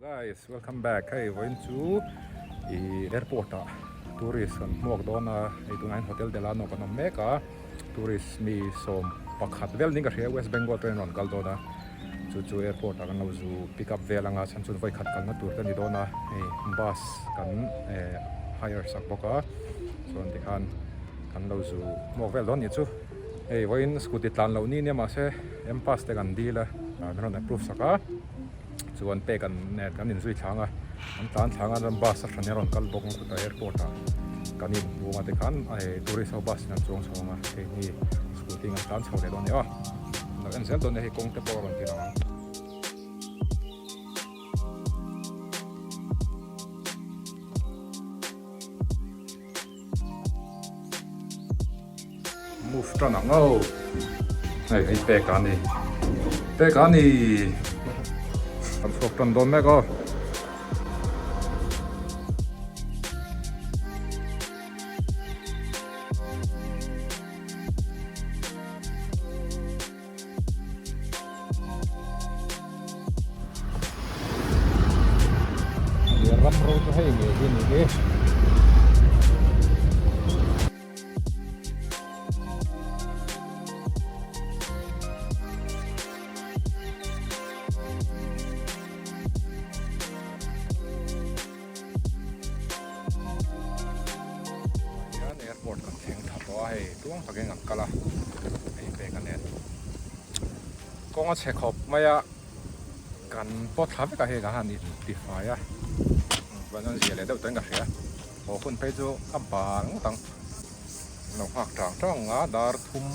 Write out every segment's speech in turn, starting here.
Guys, welcome back. Hey, going to airport. Tourist kan hmuak dawn itu nain hotel Delano kan Meka. Tourist mi som pakhat vel ning ka hria West Bengal train ron kal dawn chu airport kan lo zu pick up velanga chan chun vai khat kal na tur kan ni dawn bus kan hire sak boka. So an tikhan kan lo zu hmuak vel dawn ni chu. Hey, voin scooty tlan lo ni ma se em pass te kan dila. Meron approve saka. Chuan pe kan net kan in zui thanga an tan thanga ram bus a thania kal bok ku ta airport kan in bunga te khan tourist bus nan chong chonga he ni scooty ngan tan chhole don ya na en sel don he kong te por ron ti na move tran ang au ai pe kan ni Kan soktan don mega. Dia ram road hai ni. Airport kan theng thato hei tuang phageng akkala ei pe kan net konga chekhop maya kan pot thave ka he ga han identify ya banan sia le dau tan ga hria ho khun pe chu abang tang lo hak tang nga dar thum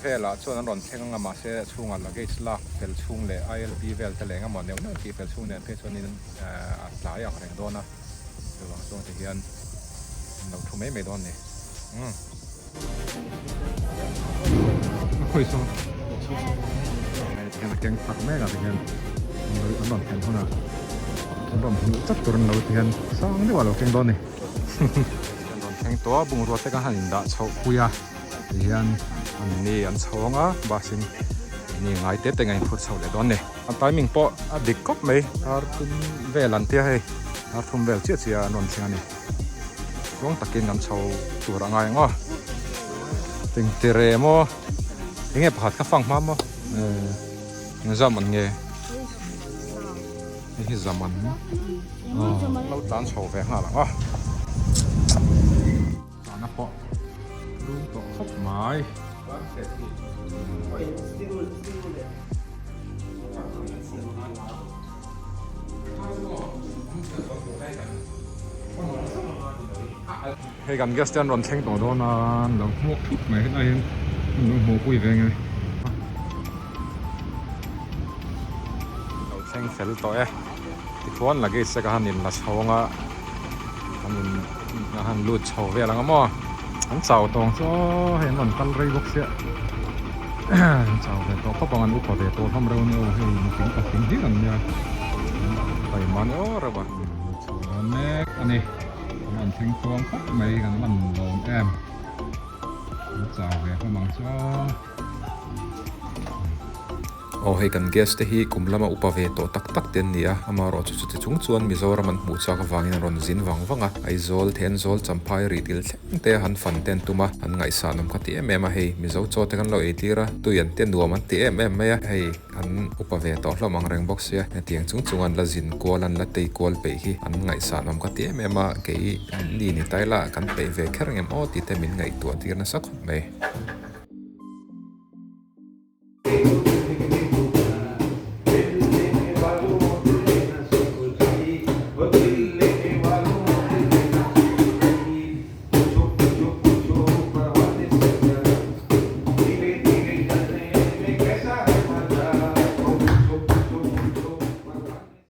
vela chuan an ron theng nga ma se chunga luggage lak fel chung le ILP vel te lenga mon neu na ti fel chung ne pe chuan in a tlai a reng dona lo so te hianเราทุ่มไม่โดนเนี่ยคุยส่งแกงผักแม่กับเพื่อนเราอันนั้นแกงเท่านั้นเราจัดตัวเราเพื่อนสร้างได้ว่าเราแกงโดนเนี่ยแกงตัวบุ้งรัวแต่ก็หันด่าเฉาคุยอ่ะเพื่อนอันนี้อันเฉาอ่ะบาสินนี่ไงเต้แต่ไงพูดเฉาเลยโดนเนี่ยอันตายมิงปอดิกก็ไม่ถ้าคุณเวลันเตี้ยให้ถ้าทุ่มเวลเจี๊ยเสียนนเชียนี่ช่วงตะกินกันเช่าตัวอะไรง้อติงเตเรโมยังไงผัดข้าวฟังมาโมเงี้ยจามันเงี้ยนี่จามันเราจานโชว์แฝงหาหลังอ่ะจานนับปะดูต่อครบไม้ให้กันแกสเตียนรอนแข่งต่อโดนานเราหมวกทุกไหมให้ได้เห็นเราหัวปุยเป็นไงเราแข่งเฟลต่อที่ควรละกี่สักหันนินละชาวงะหันนินหันลูดชาวเวลังมั่วหันเสาตรงซ้อเห็นมันกันไรบุกเสียเสาเวตัวเขาบอกกันอุปเดตตัวทำเร็วเนี่ยให้ถึงกับถึงที่กันเนี่ยไปมันโอ้ระบาดชาวแม็กอันนี้มันทิ้งตัวครับไม่กันมันลงแอมจ่าvềเขามังซ้อโอให้กันเกสต์ที่กุมละมาอุปเวโตตักเต็นเนี่ยมารอจุดจุงชวนมิโซรามันหมู่จากวางินรอนจินวังไอโซลเทนโซลจำพายรีดิลเตหันฟันเต็นตุมาอันไงสานมคัดเอ็มมาให้มิโซโจเตกันเราตีระตัวยันเต็นดัวมันเอ็มไม่ให้อันอุปเวโตละมังแรงบ็อกเซียในเตียงจุงอันละจินกัวลันละตีกัวไปที่อันไงสานมคัดเอ็มมาเกี่ยนี่นี่ไตละกันไปเวกแค่เงี้ยมอตีเตมินไงตัวที่นั่นสักไม่